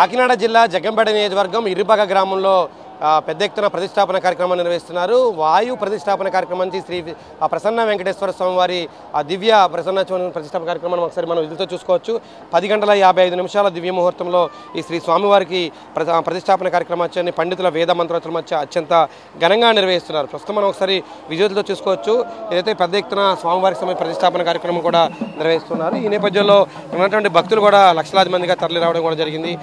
కాకినాడ జిల్లా జగ్గంపేట నియోజకవర్గం ఇరుపగ గ్రామంలో పెద్ద ఎత్తున ప్రతిష్టాపన కార్యక్రమం నిర్వహిస్తున్నారు. వాయు ప్రతిష్టాపన కార్యక్రమం నుంచి శ్రీ ప్రసన్న వెంకటేశ్వర స్వామి వారి దివ్య ప్రసన్న ప్రతిష్టాపన కార్యక్రమాన్ని ఒకసారి మనం విధులతో చూసుకోవచ్చు. 10:55 దివ్య ముహూర్తంలో ఈ శ్రీ స్వామివారికి ప్రతిష్టాపన కార్యక్రమాన్ని పండితుల వేద మంత్రోత్తరాల మధ్య అత్యంత ఘనంగా నిర్వహిస్తున్నారు. ప్రస్తుతం మనం ఒకసారి విజువల్తో చూసుకోవచ్చు. ఏదైతే పెద్ద ఎత్తున స్వామివారికి సంబంధించిన ప్రతిష్టాపన కార్యక్రమం కూడా నిర్వహిస్తున్నారు. ఈ నేపథ్యంలో ఉన్నటువంటి భక్తులు కూడా లక్షలాది మందిగా తరలి రావడం కూడా జరిగింది.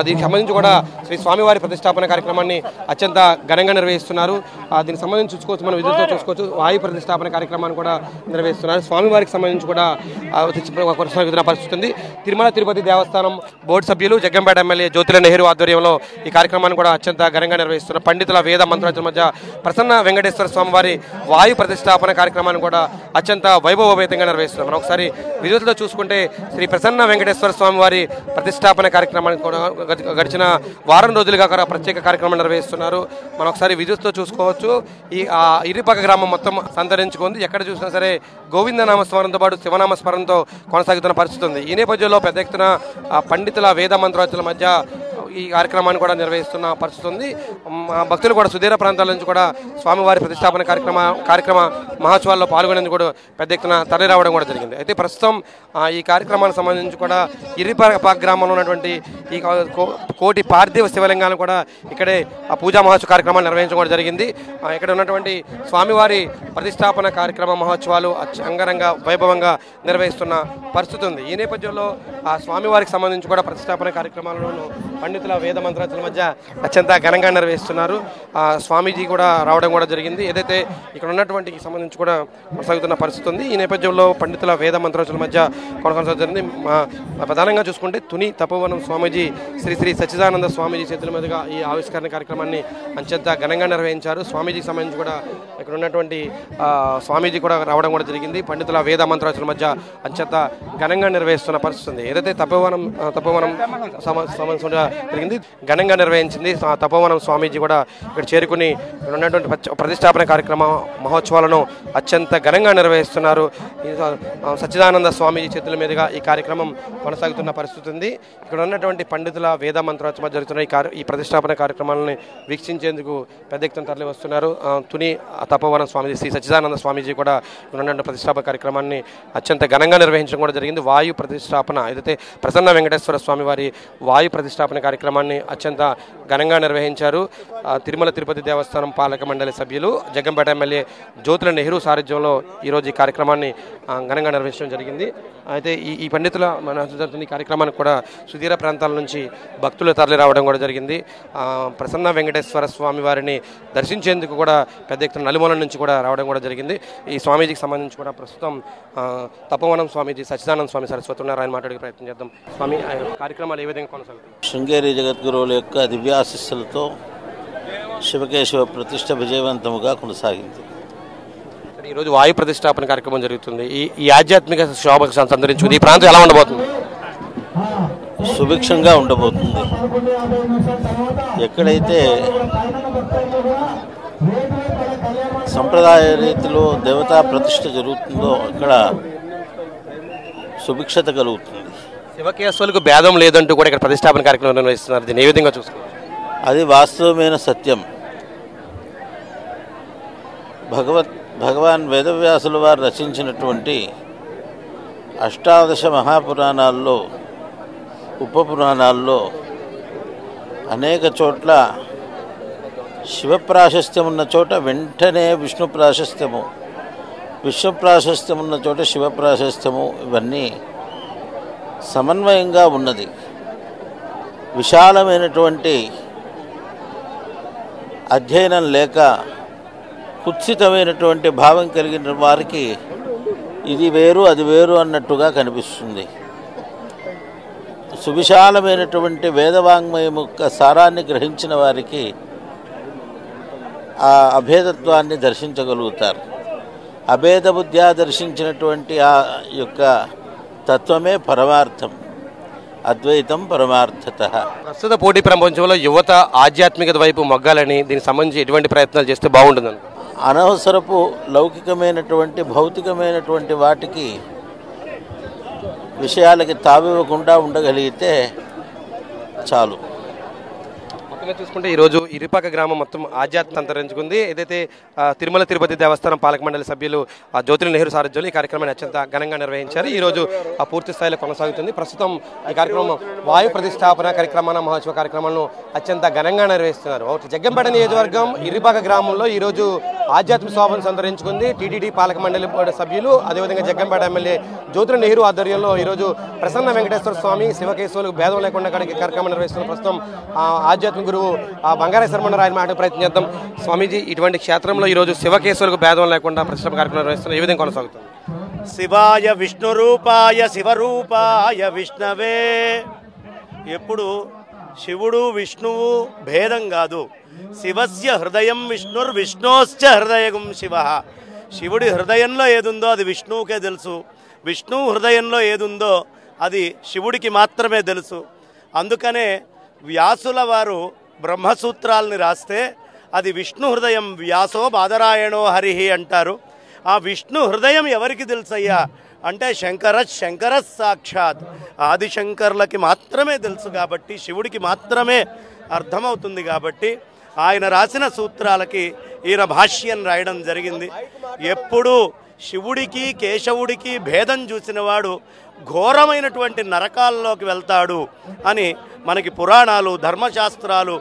దీనికి సంబంధించి కూడా శ్రీ స్వామివారి ప్రతిష్టాపన కార్యక్రమాన్ని అత్యంత ఘనంగా నిర్వహిస్తున్నారు. దీనికి సంబంధించి చూసుకోవచ్చు, మనం విధులతో చూసుకోవచ్చు. వాయు ప్రతిష్టాపన కార్యక్రమాన్ని కూడా నిర్వహిస్తున్నారు. స్వామివారికి సంబంధించి కూడా పరిస్థితుంది. తిరుమల తిరుపతి దేవస్థానం బోర్డు సభ్యులు జగ్గంపేట ఎమ్మెల్యే జ్యోతిల నెహ్రూ ఆధ్వర్యంలో ఈ కార్యక్రమాన్ని కూడా అత్యంత ఘనంగా నిర్వహిస్తున్నారు. పండితుల వేద మంత్రాల మధ్య ప్రసన్న వెంకటేశ్వర స్వామివారి వాయు ప్రతిష్టాపన కార్యక్రమాన్ని కూడా అత్యంత వైభవోపేతంగా నిర్వహిస్తున్నారు. మనం ఒకసారి విధులతో చూసుకుంటే శ్రీ ప్రసన్న వెంకటేశ్వర స్వామివారి ప్రతిష్టాపన కార్యక్రమానికి కూడా గడిచిన వారం రోజులుగా ప్రత్యేక కార్యక్రమం నిర్వహిస్తున్నారు. మనం ఒకసారి విద్యుత్తో చూసుకోవచ్చు. ఈ ఇరుపక గ్రామం మొత్తం సంతరించుకుంది. ఎక్కడ చూసినా సరే గోవిందనామ స్మరణతో పాటు శివనామ స్మరణతో కొనసాగుతున్న పరిస్థితి ఉంది. ఈ నేపథ్యంలో పెద్ద ఎత్తున పండితుల వేద మంత్రోత్తరాల మధ్య ఈ కార్యక్రమాన్ని కూడా నిర్వహిస్తున్న పరిస్థితి ఉంది. భక్తులు కూడా సుదూర ప్రాంతాల నుంచి కూడా స్వామివారి ప్రతిష్టాపన కార్యక్రమ మహోత్సవాల్లో పాల్గొనేందుకు కూడా పెద్ద ఎత్తున తరలి రావడం కూడా జరిగింది. అయితే ప్రస్తుతం ఈ కార్యక్రమానికి సంబంధించి కూడా ఇరుపక గ్రామంలో ఉన్నటువంటి ఈ కోటి పార్థివ శివలింగాలను కూడా ఇక్కడే పూజా మహోత్సవ కార్యక్రమాలు నిర్వహించడం కూడా జరిగింది. ఇక్కడ ఉన్నటువంటి స్వామివారి ప్రతిష్టాపన కార్యక్రమ మహోత్సవాలు అంగరంగ వైభవంగా నిర్వహిస్తున్న పరిస్థితి ఉంది. ఈ నేపథ్యంలో ఆ స్వామివారికి సంబంధించి కూడా ప్రతిష్టాపన కార్యక్రమాలను పండితుల వేద మంత్రాల మధ్య అత్యంత ఘనంగా నిర్వహిస్తున్నారు. స్వామీజీ కూడా రావడం కూడా జరిగింది. ఏదైతే ఇక్కడ ఉన్నటువంటి సంబంధించి కూడా కొనసాగుతున్న పరిస్థితి ఉంది. ఈ నేపథ్యంలో పండితుల వేద మంత్రాల మధ్య కొనసాగుతుంది. ప్రధానంగా చూసుకుంటే తుని తపోవనం స్వామీజీ శ్రీ శ్రీ సచ్చిదానంద స్వామీజీ చేతుల మీదుగా ఈ ఆవిష్కరణ కార్యక్రమాన్ని అత్యంత ఘనంగా నిర్వహించారు. స్వామీజీకి సంబంధించి కూడా ఇక్కడ ఉన్నటువంటి స్వామీజీ కూడా రావడం కూడా జరిగింది. పండితుల వేద మంత్రాల మధ్య అత్యంత ఘనంగా నిర్వహిస్తున్న పరిస్థితి ఉంది. ఏదైతే తపోవనం జరిగింది, ఘనంగా నిర్వహించింది. తపోవనం స్వామీజీ కూడా ఇక్కడ చేరుకుని ఇక్కడ ఉన్నటువంటి ప్రతిష్టాపన కార్యక్రమ మహోత్సవాలను అత్యంత ఘనంగా నిర్వహిస్తున్నారు. సచ్చిదానంద స్వామీజీ చేతుల మీదుగా ఈ కార్యక్రమం కొనసాగుతున్న పరిస్థితి ఉంది. ఇక్కడ ఉన్నటువంటి పండితుల వేద మంత్రోత్సవం జరుగుతున్న ఈ ప్రతిష్టాపన కార్యక్రమాలను వీక్షించేందుకు పెద్ద ఎత్తున తరలి వస్తున్నారు. తుని తపోవనం స్వామీజీ శ్రీ సచ్చిదానంద స్వామీజీ కూడా ఇక్కడ ఉన్నటువంటి ప్రతిష్టాపన కార్యక్రమాన్ని అత్యంత ఘనంగా నిర్వహించడం కూడా జరిగింది. వాయు ప్రతిష్టాపన ఏదైతే ప్రసన్న వెంకటేశ్వర స్వామి వారి వాయు ప్రతిష్టాపన కార్యక్రమాన్ని అత్యంత ఘనంగా నిర్వహించారు. తిరుమల తిరుపతి దేవస్థానం పాలక మండలి సభ్యులు జగ్గంపేట ఎమ్మెల్యే జ్యోతుల నెహ్రూ సారథ్యంలో ఈరోజు ఈ కార్యక్రమాన్ని ఘనంగా నిర్వహించడం జరిగింది. అయితే ఈ పండితుల ఈ కార్యక్రమానికి కూడా సుదూర ప్రాంతాల నుంచి భక్తులు తరలి రావడం కూడా జరిగింది. ప్రసన్న వెంకటేశ్వర స్వామి వారిని దర్శించేందుకు కూడా పెద్ద ఎత్తున నలుమూల నుంచి కూడా రావడం కూడా జరిగింది. ఈ స్వామీజీకి సంబంధించి కూడా ప్రస్తుతం తపోవనం స్వామీజీ సచ్చిదానంద స్వామి సరస్వతి ఉన్నారు. ఆయన మాట్లాడే ప్రయత్నం చేద్దాం. స్వామి, కార్యక్రమాలు ఏ విధంగా కొనసాగుతాయి? శృంగేరి జగద్గురువుల యొక్క దివ్యాశిస్సులతో శివకేశవ ప్రతిష్ట విజయవంతముగా కొనసాగింది. ఈరోజు వాయు ప్రతిష్టాపన కార్యక్రమం జరుగుతుంది. ఈ ఆధ్యాత్మిక శోభకు సంతరించుకుంది. ఈ ప్రాంతం ఎలా ఉండబోతుంది? సుభిక్షంగా ఉండబోతుంది. ఎక్కడైతే సంప్రదాయ రీతిలో దేవతా ప్రతిష్ఠ జరుగుతుందో అక్కడ సుభిక్షత కలుగుతుంది. శివకేశవులకు భేదం లేదంటూ కూడా ఇక్కడ ప్రతిష్టాపన కార్యక్రమం నిర్వహిస్తున్నారు. దీన్ని ఏ విధంగా చూసుకోవాలి? అది వాస్తవమైన సత్యం. భగవాన్ వేదవ్యాసుల వారు రచించినటువంటి అష్టాదశ మహాపురాణాల్లో ఉపపురాణాల్లో అనేక చోట్ల శివ ప్రాశస్త్యం ఉన్న చోట వెంటనే విష్ణు ప్రాశస్త్యము, విష్ణు ప్రాశస్త్యం ఉన్న చోట శివ ప్రాశస్త్యము, ఇవన్నీ సమన్వయంగా ఉన్నది. విశాలమైనటువంటి అధ్యయనం లేక కుత్సితమైనటువంటి భావం కలిగిన వారికి ఇది వేరు అది వేరు అన్నట్టుగా కనిపిస్తుంది. సువిశాలమైనటువంటి వేదవాంగ్మయం యొక్క సారాన్ని గ్రహించిన వారికి ఆ అభేదత్వాన్ని దర్శించగలుగుతారు. అభేద బుద్ధ్యా దర్శించినటువంటి ఆ యొక్క తత్వమే పరమార్థం, అద్వైతం పరమార్థత. ప్రస్తుత పోటీ ప్రపంచంలో యువత ఆధ్యాత్మికత వైపు మొగ్గాలని, దీనికి సంబంధించి ఎటువంటి ప్రయత్నాలు చేస్తే బాగుంటుందని? అనవసరపు లౌకికమైనటువంటి భౌతికమైనటువంటి వాటికి విషయాలకి తావివ్వకుండా ఉండగలిగితే చాలు. మొత్తంగా చూసుకుంటే ఈరోజు ఇరిపాక గ్రామం మొత్తం ఆధ్యాత్మిక అంతరించుకుంది. ఏదైతే తిరుమల తిరుపతి దేవస్థానం పాలక మండలి సభ్యులు జ్యోతుల నెహ్రూ సారథ్యంలో ఈ కార్యక్రమాన్ని అత్యంత ఘనంగా నిర్వహించారు. ఈరోజు పూర్తి స్థాయిలో కొనసాగుతుంది. ప్రస్తుతం ఈ కార్యక్రమం వాయు ప్రతిష్టాపన కార్యక్రమాల మహోత్సవ కార్యక్రమాలను అత్యంత ఘనంగా నిర్వహిస్తున్నారు. జగ్గంపేట నియోజకవర్గం ఇరిపాక గ్రామంలో ఈరోజు ఆధ్యాత్మిక శోభను సంతరించుకుంది. టీటీడీ పాలక మండలి సభ్యులు అదేవిధంగా జగ్గంపేట ఎమ్మెల్యే జ్యోతుల నెహ్రూ ఆధ్వర్యంలో ఈరోజు ప్రసన్న వెంకటేశ్వర స్వామి శివకేశవులకు భేదం లేకుండా కార్యక్రమం నిర్వహిస్తున్న ప్రస్తుతం ఆధ్యాత్మిక గురువు బంగారా శర్మను రాయని మాట ప్రయత్నం చేద్దాం. స్వామీజీ, ఇటువంటి క్షేత్రంలో ఈరోజు శివకేశవులకు భేదం లేకుండా ప్రతిష్టాపన కార్యక్రమం నిర్వహిస్తున్న ఏ విధంగా కొనసాగుతుంది? శివాయ విష్ణు రూపాయ శివరూపాయ విష్ణవే. ఎప్పుడు శివుడు విష్ణువు భేదం కాదు. శివస్య హృదయం విష్ణోశ్చ హృదయం శివ. శివుడి హృదయంలో ఏదుందో అది విష్ణువుకే తెలుసు. విష్ణువు హృదయంలో ఏదుందో అది శివుడికి మాత్రమే తెలుసు. అందుకనే వ్యాసుల వారు బ్రహ్మసూత్రాలని రాస్తే అది విష్ణు హృదయం వ్యాసో బాదరాయణో హరిహి అంటారు. ఆ విష్ణు హృదయం ఎవరికి తెలుసయ్యా అంటే శంకర సాక్షాత్ ఆదిశంకర్లకి మాత్రమే తెలుసు. కాబట్టి శివుడికి మాత్రమే అర్థమవుతుంది. కాబట్టి ఆయన రాసిన సూత్రాలకి ఈయన భాష్యం రాయడం జరిగింది. ఎప్పుడూ శివుడికి కేశవుడికి భేదం చూసినవాడు ఘోరమైనటువంటి నరకాల్లోకి వెళ్తాడు అని మనకి పురాణాలు, ధర్మశాస్త్రాలు,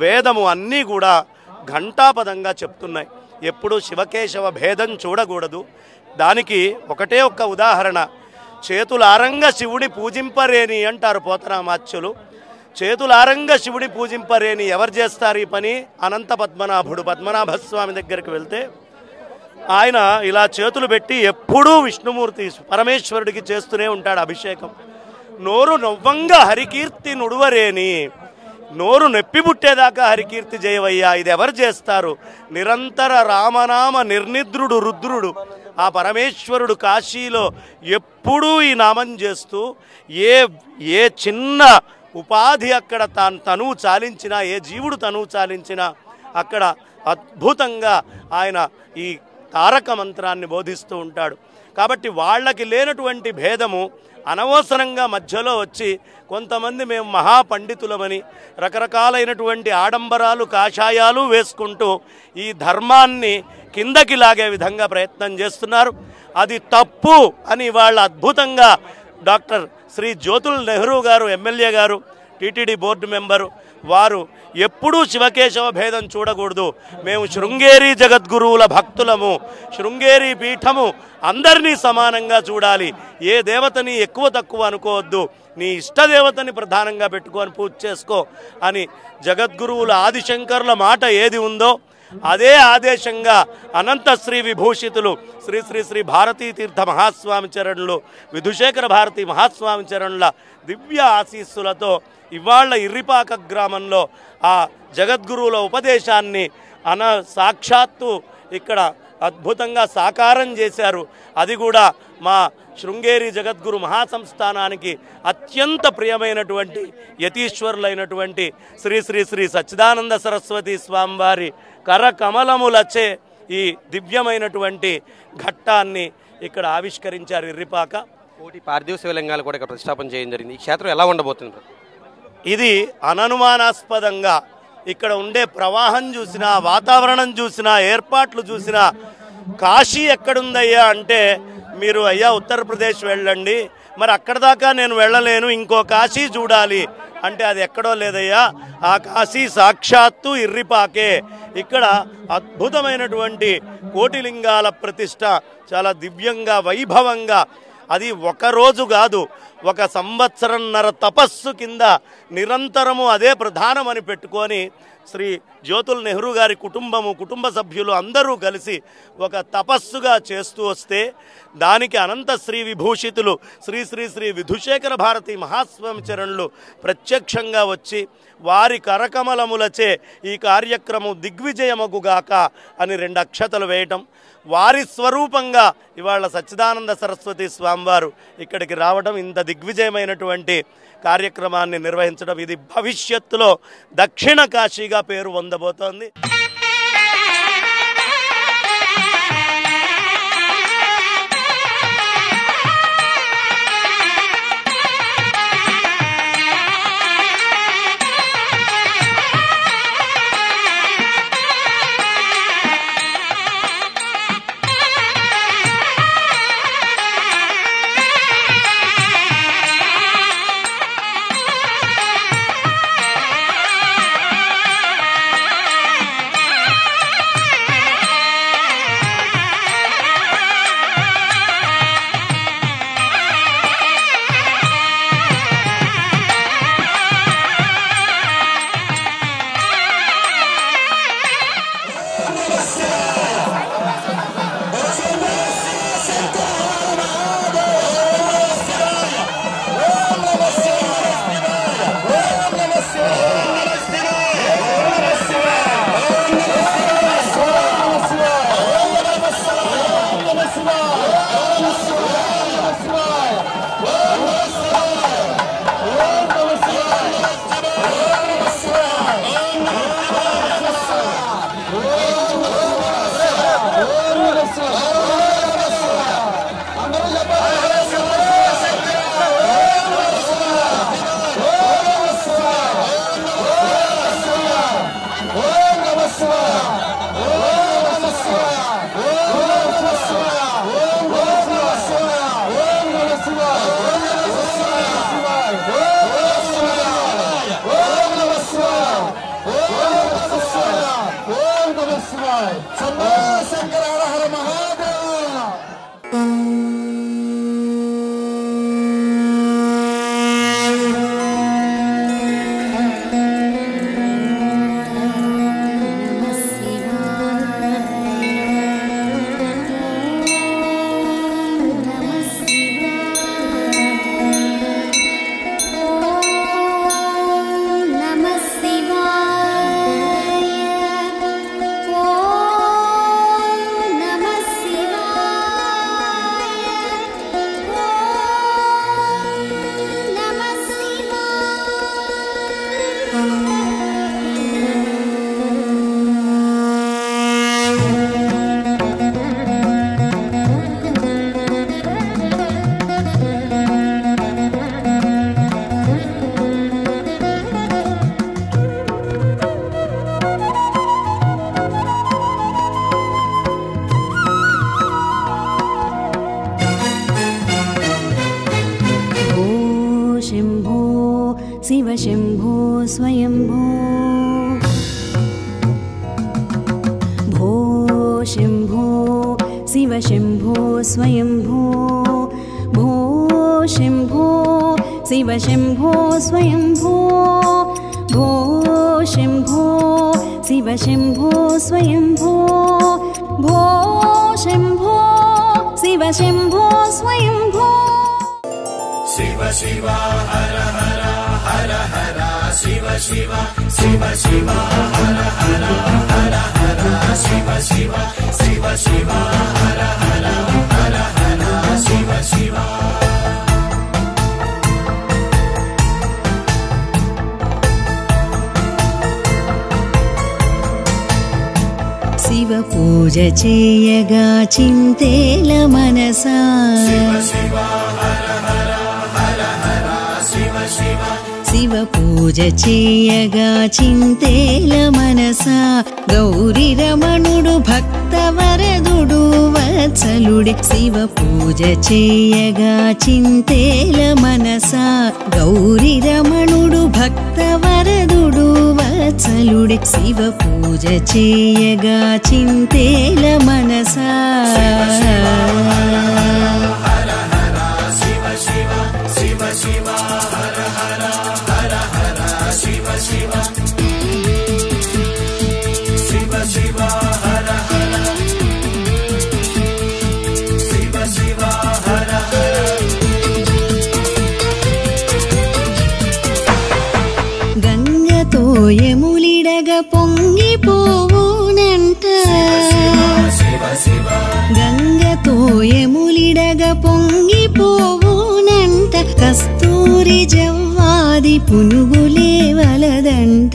వేదము అన్నీ కూడా ఘంటాపదంగా చెప్తున్నాయి. ఎప్పుడు శివకేశవ భేదం చూడకూడదు. దానికి ఒకటే ఒక్క ఉదాహరణ. చేతులారంగ శివుడి పూజింపరేని అంటారు పోతనామాచ్యులు. చేతులారంగ శివుడి పూజింపరేని ఎవరు చేస్తారు ఈ పని? అనంత పద్మనాభుడు. పద్మనాభస్వామి దగ్గరికి వెళ్తే ఆయన ఇలా చేతులు పెట్టి ఎప్పుడూ విష్ణుమూర్తి పరమేశ్వరుడికి చేస్తూనే ఉంటాడు అభిషేకం. నోరు నవ్వంగా హరికీర్తి నుడువరేని, నోరు నొప్పి పుట్టేదాకా హరికీర్తి చేయవయ్యా. ఇది ఎవరు చేస్తారు? నిరంతర రామనామ నిర్నిద్రుడు రుద్రుడు ఆ పరమేశ్వరుడు కాశీలో ఎప్పుడూ ఈ నామం చేస్తూ ఏ చిన్న ఉపాధి అక్కడ తనువు చాలించినా, ఏ జీవుడు తనువు చాలించినా అక్కడ అద్భుతంగా ఆయన ఈ తారక మంత్రాన్ని బోధిస్తూ ఉంటాడు. కాబట్టి వాళ్ళకి లేనటువంటి భేదము అనవసరంగా మధ్యలో వచ్చి కొంతమంది మేము మహాపండితులమని రకరకాలైనటువంటి ఆడంబరాలు కాషాయాలు వేసుకుంటూ ఈ ధర్మాన్ని కిందకి లాగే విధంగా ప్రయత్నం చేస్తున్నారు. అది తప్పు అని వాళ్ళ అద్భుతంగా డాక్టర్ శ్రీ జ్యోతుల నెహ్రూ గారు, ఎమ్మెల్యే గారు, టీటీడీ బోర్డు మెంబరు, వారు ఎప్పుడూ శివకేశవ భేదం చూడకూడదు. మేము శృంగేరి జగద్గురువుల భక్తులము, శృంగేరి పీఠము అందరినీ సమానంగా చూడాలి. ఏ దేవతని ఎక్కువ తక్కువ అనుకోవద్దు, నీ ఇష్టదేవతని ప్రధానంగా పెట్టుకొని పూజ చేసుకో అని జగద్గురువుల ఆదిశంకర్ల మాట ఏది ఉందో అదే ఆదేశంగా అనంత శ్రీ విభూషితులు శ్రీ శ్రీ శ్రీ భారతీ తీర్థ మహాస్వామి చరణులు, విధుశేఖర భారతీ మహాస్వామి చరణుల దివ్య ఆశీస్సులతో ఇవాళ ఇర్రిపాక గ్రామంలో ఆ జగద్గురువుల ఉపదేశాన్ని సాక్షాత్తు ఇక్కడ అద్భుతంగా సాకారం చేశారు. అది కూడా మా శృంగేరి జగద్గురు మహాసంస్థానానికి అత్యంత ప్రియమైనటువంటి యతీశ్వరులైనటువంటి శ్రీ శ్రీ శ్రీ సచ్చిదానంద సరస్వతి స్వామివారి కరకమలములచే ఈ దివ్యమైనటువంటి ఘట్టాన్ని ఇక్కడ ఆవిష్కరించారు. ఇర్రిపాక కోటి పార్థివ శివలింగాలు కూడా ఇక్కడ ప్రతిష్టాపన చేయడం జరిగింది. ఈ క్షేత్రం ఎలా ఉండబోతుంది? ఇది అననుమానాస్పదంగా ఇక్కడ ఉండే ప్రవాహం చూసినా, వాతావరణం చూసినా, ఏర్పాట్లు చూసినా కాశీ ఎక్కడుందయ్యా అంటే మీరు అయ్యా ఉత్తరప్రదేశ్ వెళ్ళండి, మరి అక్కడ దాకా నేను వెళ్ళలేను, ఇంకో కాశీ చూడాలి అంటే అది ఎక్కడో లేదయ్యా. ఆ కాశీ సాక్షాత్తు ఇర్రిపాకే. ఇక్కడ అద్భుతమైనటువంటి కోటిలింగాల ప్రతిష్ట చాలా దివ్యంగా వైభవంగా, అది ఒకరోజు కాదు, 1 సంవత్సరంన్నర తపస్సు కింద నిరంతరము అదే ప్రధానమని పెట్టుకొని శ్రీ జ్యోతుల నెహ్రూ గారి కుటుంబ సభ్యులు అందరూ కలిసి ఒక తపస్సుగా చేస్తూ వస్తే దానికి అనంత శ్రీ విభూషితులు శ్రీ శ్రీ శ్రీ విధుశేఖర భారతీ మహాస్వామి చరణులు ప్రత్యక్షంగా వచ్చి వారి కరకమలములచే ఈ కార్యక్రమం దిగ్విజయమగుగాక అని 2 అక్షతలు వేయటం, వారి స్వరూపంగా ఇవాళ సచ్చిదానంద సరస్వతి స్వామివారు ఇక్కడికి రావడం, ఇంత దిగ్విజయమైనటువంటి కార్యక్రమాన్ని నిర్వహించడం, ఇది భవిష్యత్తులో దక్షిణ కాశీగా పేరు పొందబోతోంది. शिवशम्भो स्वयम्भो भो शम्भो शिवशम्भो स्वयम्भो भो शम्भो शिवशम्भो स्वयम्भो भो शम्भो शिवशम्भो स्वयम्भो भो शम्भो शिवशम्भो स्वयम्भो शिव शिव हर हर हर हर शिव शिव शिव शिव हर हर हर हर शिव शिव शिव शिव हर हर हर हर शिव शिव शिव पूज चेयगा चिंतेल मनसा शिव शिव हर हर हर हर शिव शिव शिव पूज चेयगा चिंतेल मनसा गौरी रमणुडु भक्त वरदुडु वत्सलुडे शिव पूज चेयगा चिंतेल मनसा गौरी रमणुडु भक्त वरदुडु वत्सलुडे शिव पूज चेयगा चिंतेल मनसा शिव शिव शिव शिव हर हर हर हर शिव शिव शिव शिव हर हर शिव शिव हर हर गंगतो यमुलिडग పొంగిపోవునంట शिव शिव గంగతో యములిడగ పొంగిపోవునంట కస్తూరి జవ్వాది పునుగులే వలదంట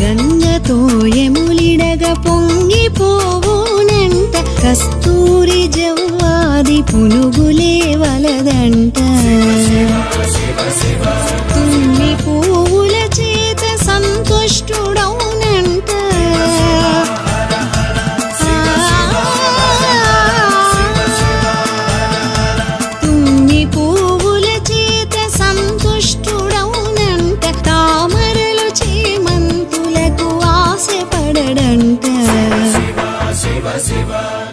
గంగతో యములిడగ పొంగిపోవునంట కస్తూరి జవ్వాది పునుగులే వలదంట తుమ్మి పువ్వుల చేత సంతుష్టుడౌనంట తుమ్మి పువ్వుల చేత సంతుష్టుడౌనంట తామరలు చేమంతులకు ఆశపడడంట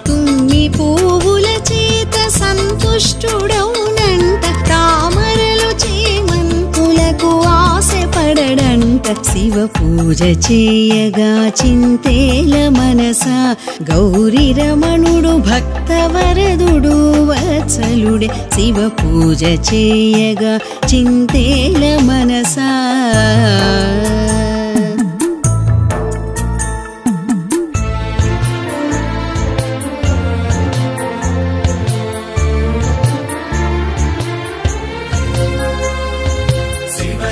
తుమ్మి పువ్వుల చేత సంతుష్టుడౌనంట తామరలు చేమంతులకు ఆశపడడంట శివ పూజ చేయగా చింతేల మనసా గౌరీ రమణుడు భక్త వరదుడు వత్సలుడే శివ పూజ చేయగా చింతేల మనసా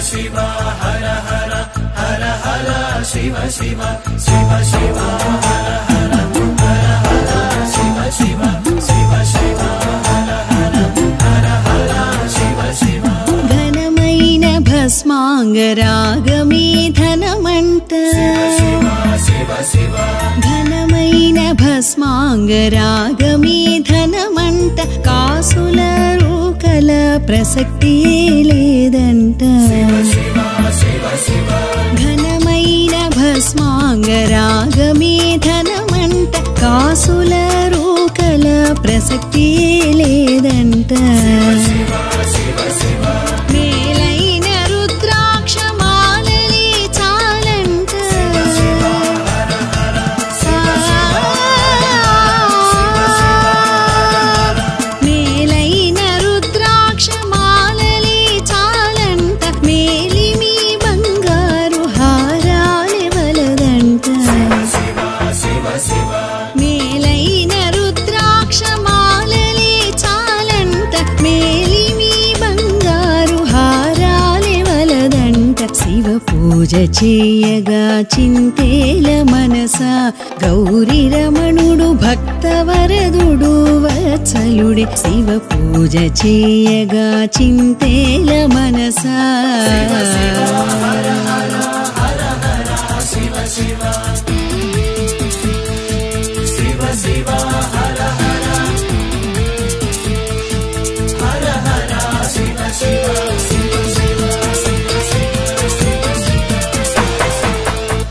शिव हर हर हर हर शिव शिव शिव शिव हर हर हर हर शिव शिव शिव शिव हर हर हर हर शिव शिव ఘనమైన భస్మాంగరాగమే ధనమంట ఘనమైన భస్మాంగరాగమే ధనమంట కాసుల రూకల ప్రసక్తి లేదంట ఘనమైన భస్మాంగరాగమే ధనమంట కాసుల రూకల ప్రసక్తి లేదంట మేలైన రుద్రాక్ష మాలలే చాలంట మేలైన రుద్రాక్ష మాలలే చాలంట మేలిమి బంగారు హారాలే వలదంట మేలైన రుద్రాక్ష మాలలే చాలంట మేలిమి బంగారు హారాలే వలదంట శివ పూజ చేయగా చింతేల మనస గౌరీ రమణుడు భక్తవరదుడు వత్సలుడే శివ పూజ చేయగా చింతేల మనస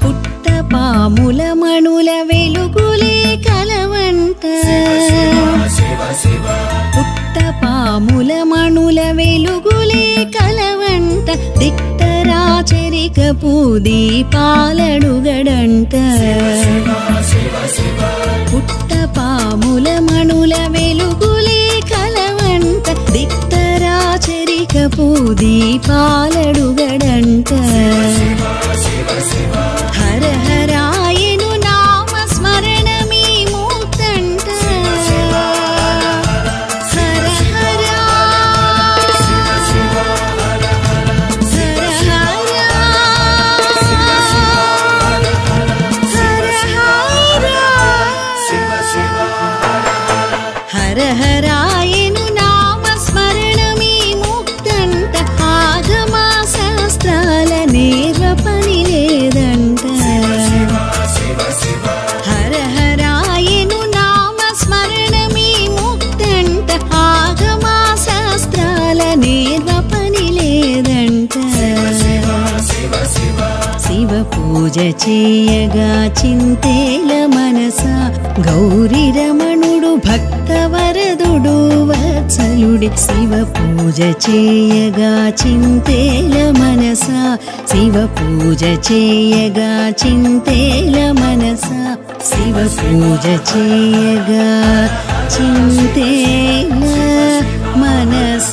పుట్టపాముల మణుల వెలుగులే కలవంట పుట్టపాముల మణుల వెలుగులే కలవంట దిట్టరాచరికపు దీపాలడుగడంట పుట్టపాముల మణుల వెలుగులే కలవంట దిట్టరాచరికపు దీపాలడుగడంట హర హరాయను నామ స్మరణమే మూర్తంట హర హర హర హరాయను నామ స్మరణమే ముక్తంట ఆగమ శాస్త్రాల నేర్వపని లేదంట హర హరాయను నామ స్మరణమే ముక్తంట ఆగమ శాస్త్రాల నేర్వపని లేదంట శివ పూజ చేయగా చింతేల మనస గౌరీ రమణుడు భక్తవరదుడు వత్సలుడే శివ పూజ చేయగా చింతేల మనస శివ పూజ చేయగా చింతేల మనస శివ పూజ చేయగా చింతేల మనస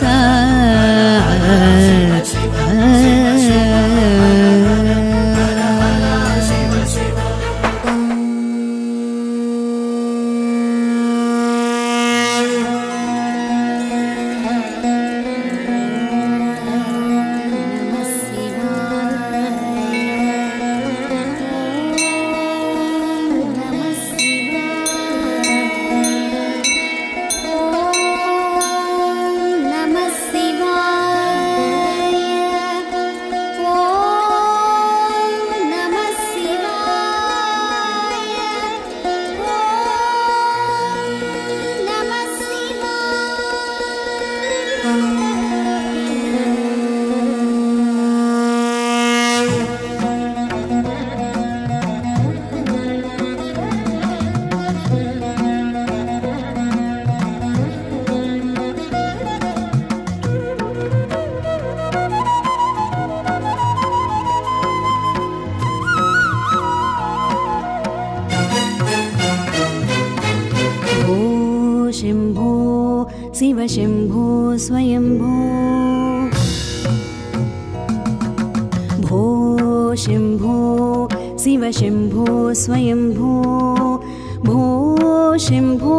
शंभो शिव शंभो स्वयंभो भो शंभो शिव शंभो स्वयंभो भो शंभो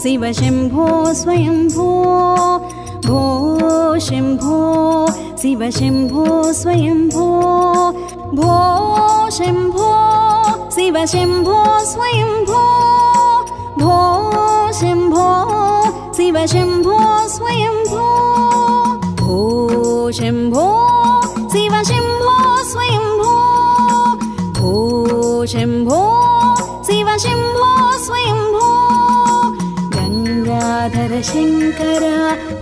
शिव शंभो स्वयंभो भो शंभो शिव शंभो स्वयंभो भो शंभो शिव शंभो स्वयंभो भो शंभो शिव शंभो स्वयंभो भो शंभो शिव शंभो स्वयंभो शम्भो शिव शम्भो स्वयम्भो गंगाधर शंकर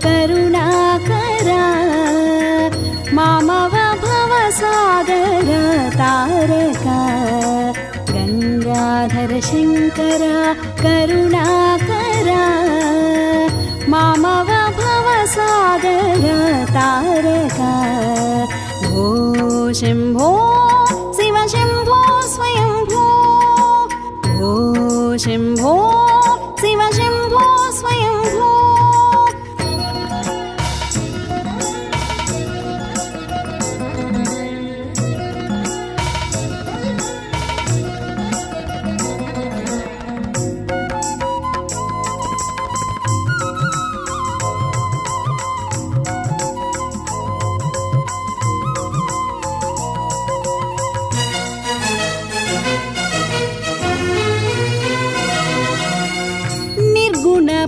करुणाकरा मामव भवसागर तारका गंगाधर शंकर करुणाकरा मामव भवसागर तारका भो शम्भो शिव शम्भो स्वयम्भो भो शम्भो शिव शम्भो स्वयम्भो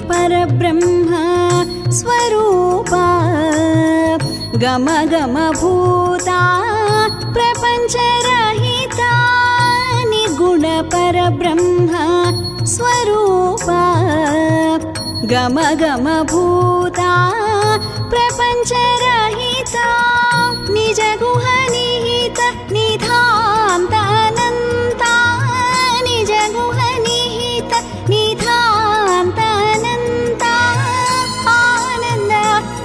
परब्रह्म स्वरूपा गम गम भूता प्रपंच रहिता निर्गुण परब्रह्म स्वरूपा गम गम भूता प्रपंच रहिता निज गुह निहित निधान्त अनंता निज गुह निहित निधान्त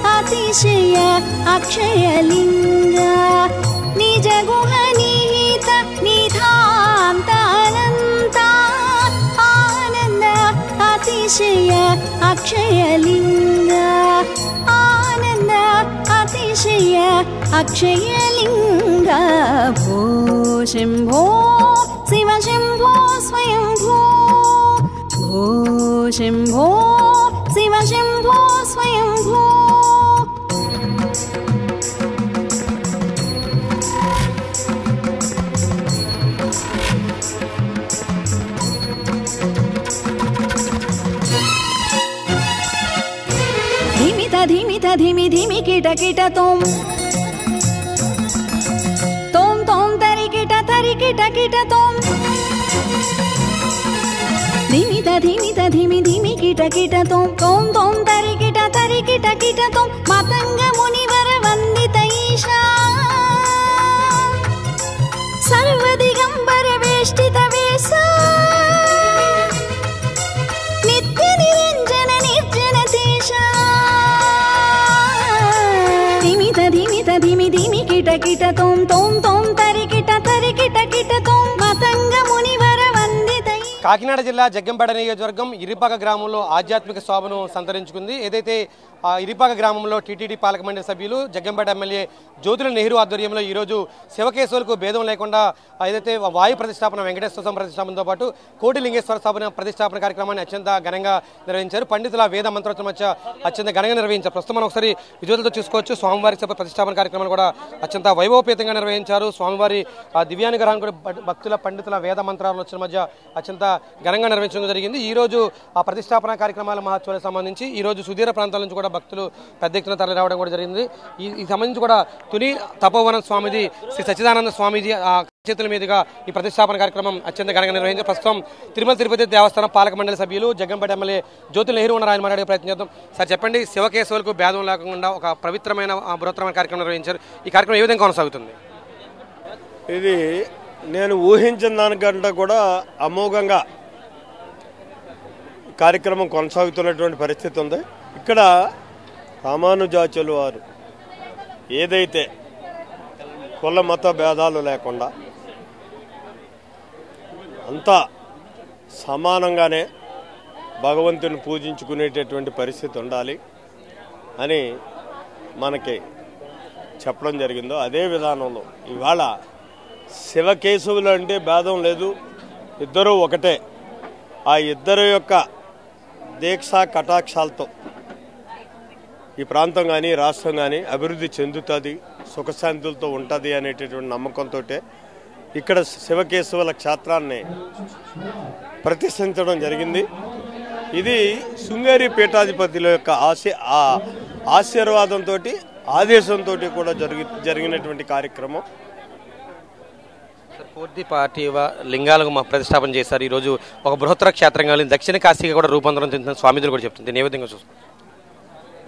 अतिशय अक्षयलिंग निज गुह निहित निधान्त अनंता आनंद अतिशय अक्षयलिंग आनंद अतिशय अक्षयलिंग भो शम्भो शिव शम्भो स्वयम्भो भो शम्भो शिव शम्भो स्वयम्भो धिमित धिमि धिमि किट किट तोम तोम तोम तरि किट किट तोम धिमित धिमि धिमि किट किट तोम तोम तोम तरि किट तोम मतंग मुनिवर वंदित ईशा सर्व दिगंबर वेष्टित वेसा नित्य निरंजन निर्जन तेषा धिमि धिमि किट किट तोम तोम तोम तरि किट तोम मतंग मुनिवर वंदित కాకినాడ జిల్లా జగ్గంపేట నియోజకవర్గం ఇరిపాక గ్రామంలో ఆధ్యాత్మిక శోభను సంతరించుకుంది. ఏదైతే ఇరిపాక గ్రామంలో టీటీడీ పాలక మండలి సభ్యులు జగ్గంపేట ఎమ్మెల్యే జ్యోతుల నెహ్రూ ఆధ్వర్యంలో ఈరోజు శివకేశవులకు భేదం లేకుండా ఏదైతే వాయు ప్రతిష్టాపన వెంకటేశ్వర స్వామి ప్రతిష్టాపనతో పాటు కోటి లింగేశ్వర స్వామి ప్రతిష్టాపన కార్యక్రమాన్ని అత్యంత ఘనంగా నిర్వహించారు. పండితుల వేద మంత్రోచ్చల మధ్య అత్యంత ఘనంగా నిర్వహించారు. ప్రస్తుతం మనం ఒకసారి విజువల్తో చూసుకోవచ్చు. స్వామివారి ప్రతిష్టాపన కార్యక్రమాన్ని కూడా అత్యంత వైభవపేతంగా నిర్వహించారు. స్వామివారి దివ్యానుగ్రహాన్ని కూడా భక్తుల పండితుల వేద మంత్రాల మధ్య అత్యంత ఘనంగా నిర్వహించడం జరిగింది. ఈ రోజు ఆ ప్రతిష్టాపన కార్యక్రమాల మహోత్సవాలకు సంబంధించి ఈ రోజు సుదూర ప్రాంతాల నుంచి కూడా భక్తులు పెద్ద ఎత్తున తరలి రావడం కూడా జరిగింది. ఈ సంబంధించి కూడా తుని తపోవనం స్వామిజీ శ్రీ సచ్చిదానంద స్వామిజీ చేతుల మీదుగా ఈ ప్రతిష్టాపన కార్యక్రమం అత్యంత ఘనంగా నిర్వహించారు. ప్రస్తుతం తిరుమల తిరుపతి దేవస్థానం పాలక మండలి సభ్యులు జగ్గంపేట ఎమ్మెల్యే జ్యోతుల నెహ్రూ ఉన్నారు. ఆయన మాట్లాడే ప్రయత్నం చేద్దాం. సార్ చెప్పండి, శివకేశవులకు భేదం లేకుండా ఒక పవిత్రమైన బృహత్తరమైన కార్యక్రమం నిర్వహించారు. ఈ కార్యక్రమం ఏ విధంగా కొనసాగుతుంది? ఇది నేను ఊహించిన దానికంటే కూడా అమోఘంగా కార్యక్రమం కొనసాగుతున్నటువంటి పరిస్థితి ఉంది. ఇక్కడ రామానుజాచార్యులు వారు ఏదైతే కుల మత భేదాలు లేకుండా అంతా సమానంగానే భగవంతుని పూజించుకునేటటువంటి పరిస్థితి ఉండాలి అని మనకి చెప్పడం జరిగిందో అదే విధానంలో ఇవాళ శివకేశవులు అంటే భేదం లేదు, ఇద్దరూ ఒకటే. ఆ ఇద్దరు యొక్క దీక్షా కటాక్షాలతో ఈ ప్రాంతం కానీ రాష్ట్రం కానీ అభివృద్ధి చెందుతుంది, సుఖశాంతులతో ఉంటుంది అనేటటువంటి నమ్మకంతో ఇక్కడ శివకేశవుల క్షేత్రాన్ని ప్రతిష్ఠించడం జరిగింది. ఇది శృంగేరి పీఠాధిపతుల యొక్క ఆశీర్వాదంతో ఆదేశంతో కూడా జరిగినటువంటి కార్యక్రమం. కోటి పార్టీ లింగాలకు ప్రతిష్టాపన చేశారు. ఈరోజు ఒక బృహత్తర క్షేత్రంగా దక్షిణ కాశీగా కూడా రూపాంతరం చెందిన స్వామిజులు కూడా చెప్తుంది. ఏ విధంగా చూస్తారు?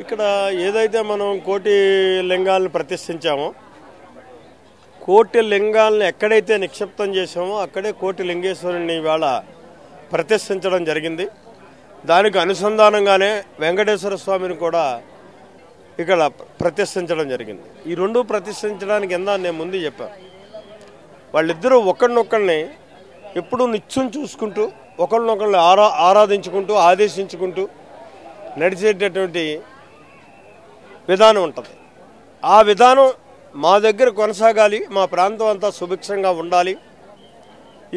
ఇక్కడ ఏదైతే మనం కోటి లింగాలను ప్రతిష్ఠించామో, కోటి లింగాలను ఎక్కడైతే నిక్షిప్తం చేసామో అక్కడే కోటి లింగేశ్వరుని ఇవాళ ప్రతిష్ఠించడం జరిగింది. దానికి అనుసంధానంగానే వెంకటేశ్వర స్వామిని కూడా ఇక్కడ ప్రతిష్ఠించడం జరిగింది. ఈ రెండు ప్రతిష్ఠించడానికి నేను ముందు చెప్పాను. వాళ్ళిద్దరూ ఒకరినొకరిని ఎప్పుడూ నిత్యం చూసుకుంటూ ఒకరినొకరిని ఆరాధించుకుంటూ ఆదేశించుకుంటూ నడిచేటటువంటి విధానం ఉంటుంది. ఆ విధానం మా దగ్గర కొనసాగాలి, మా ప్రాంతం అంతా సుభిక్షంగా ఉండాలి.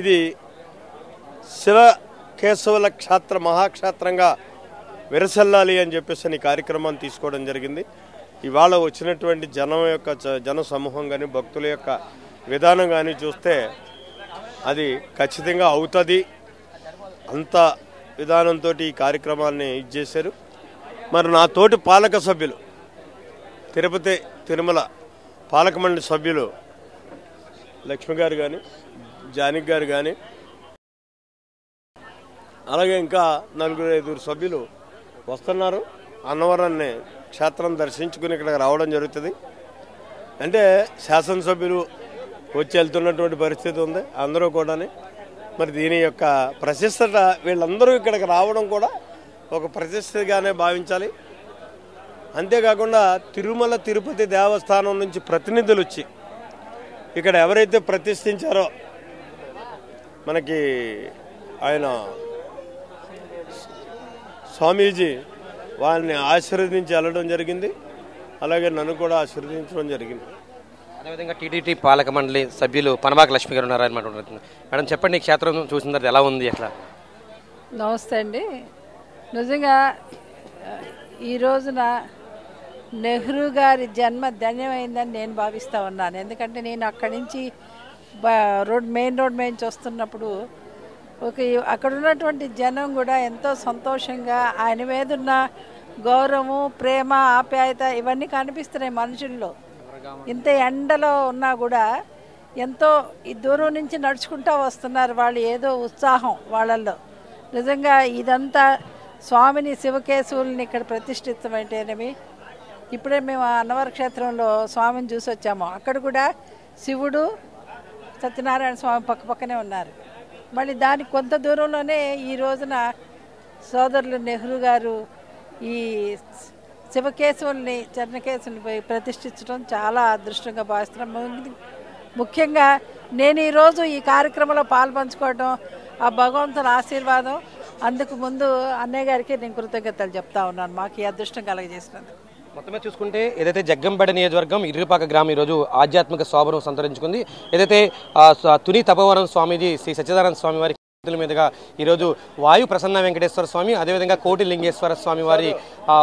ఇది శివ కేశవుల క్షేత్ర మహాక్షేత్రంగా విరసల్లాలి అని చెప్పేసి ఈ కార్యక్రమాన్ని తీసుకోవడం జరిగింది. ఇవాళ వచ్చినటువంటి జన సమూహం కానీ భక్తుల యొక్క విధానం కానీ చూస్తే అది ఖచ్చితంగా అవుతుంది. అంత విధానంతో ఈ కార్యక్రమాన్ని చేశారు. మరి నా తోటి పాలక సభ్యులు, తిరుపతి తిరుమల పాలక మండలి సభ్యులు లక్ష్మి గారు కానీ జానకి గారు కానీ అలాగే ఇంకా 4-5 సభ్యులు వస్తున్నారు. అన్నవరాన్ని క్షేత్రం దర్శించుకుని ఇక్కడికి రావడం జరుగుతుంది. అంటే శాసనసభ్యులు వచ్చి వెళ్తున్నటువంటి పరిస్థితి ఉంది అందరూ కూడా. మరి దీని యొక్క ప్రశస్తత వీళ్ళందరూ ఇక్కడికి రావడం కూడా ఒక ప్రశస్తగానే భావించాలి. అంతేకాకుండా తిరుమల తిరుపతి దేవస్థానం నుంచి ప్రతినిధులు వచ్చి ఇక్కడ ఎవరైతే ప్రతిష్ఠించారో మనకి ఆయన స్వామీజీ వారిని ఆశీర్వదించి వెళ్ళడం జరిగింది. అలాగే నన్ను కూడా ఆశీర్వదించడం జరిగింది. అదేవిధంగా టీటీడీ పాలక మండలి సభ్యులు పనబాక లక్ష్మి గారు ఉన్నారు అనమాట. మేడం చెప్పండి, క్షేత్రం చూసిన తర్వాత ఎలా ఉంది? ఎట్లా? నమస్తే అండి. నిజంగా ఈ రోజున నెహ్రూ గారి జన్మ ధన్యమైందని నేను భావిస్తూ ఉన్నాను. ఎందుకంటే నేను అక్కడి నుంచి మెయిన్ రోడ్ మీద వస్తున్నప్పుడు అక్కడ ఉన్నటువంటి జనం కూడా ఎంతో సంతోషంగా ఆయన మీద ఉన్న గౌరవం, ప్రేమ, ఆప్యాయత ఇవన్నీ కనిపిస్తున్నాయి మనుషుల్లో. ఇంత ఎండలో ఉన్నా కూడా ఎంతో ఈ దూరం నుంచి నడుచుకుంటూ వస్తున్నారు వాళ్ళు. ఏదో ఉత్సాహం వాళ్ళల్లో. నిజంగా ఇదంతా స్వామిని శివకేశవుల్ని ఇక్కడ ప్రతిష్ఠితమైతేనేమి. ఇప్పుడే మేము అన్నవర క్షేత్రంలో స్వామిని చూసి వచ్చాము. అక్కడ కూడా శివుడు సత్యనారాయణ స్వామి పక్కనే ఉన్నారు. మళ్ళీ దానికి కొంత దూరంలోనే ఈ రోజున సోదరులు నెహ్రూ గారు ఈ శివకేశవుల్ని చరణకేశవుల్ని ప్రతిష్ఠించడం చాలా అదృష్టంగా భావిస్తున్నాం. ముఖ్యంగా నేను ఈరోజు ఈ కార్యక్రమంలో పాల్పంచుకోవడం ఆ భగవంతుని ఆశీర్వాదం. అందుకు ముందు అన్నయ్య గారికి నేను కృతజ్ఞతలు చెప్తా ఉన్నాను మాకు ఈ అదృష్టం కలగజేసినందుకు. మొత్తమే చూసుకుంటే ఏదైతే జగ్గంపేట నియోజకవర్గం ఇర్రిపాక గ్రామం ఈరోజు ఆధ్యాత్మిక శోభను సంతరించుకుంది. ఏదైతే తుని తపోవనం స్వామీజీ శ్రీ సత్యనారాయణ స్వామి వారి మీదుగా ఈరోజు వాయు ప్రసన్న వెంకటేశ్వర స్వామి, అదేవిధంగా కోటి లింగేశ్వర స్వామి వారి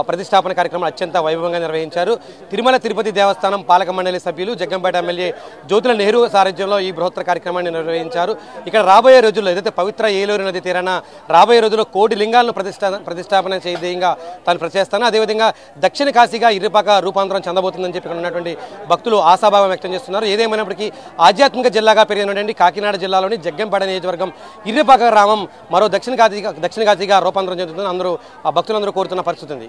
ప్రతిష్టాపన కార్యక్రమం అత్యంత వైభవంగా నిర్వహించారు. తిరుమల తిరుపతి దేవస్థానం పాలక మండలి సభ్యులు జగ్గంపేట ఎమ్మెల్యే జ్యోతుల నెహ్రూ సారథ్యంలో ఈ బృహత్తర కార్యక్రమాన్ని నిర్వహించారు. ఇక్కడ రాబోయే రోజుల్లో ఏదైతే పవిత్ర ఏలూరు నది తీరాన రాబోయే రోజుల్లో కోటి లింగాలను ప్రతిష్టాపన చేయగా తాను ప్రచేస్తాను. అదేవిధంగా దక్షిణ కాశీగా ఇర్రిపాక రూపాంతరం చెందబోతుందని చెప్పి ఇక్కడ ఉన్నటువంటి భక్తులు ఆశాభావం వ్యక్తం చేస్తున్నారు. ఏదేమైనప్పటికీ ఆధ్యాత్మిక జిల్లాగా పెరిగినటువంటి కాకినాడ జిల్లాలోని జగ్గంపేట నియోజకవర్గం ఇర్రిపాక గ్రామం మరో దక్షిణ కాశీగా రూపాంతరం చెందుతుందని అందరూ భక్తులందరూ కోరుతున్న పరిస్థితి ఉంది.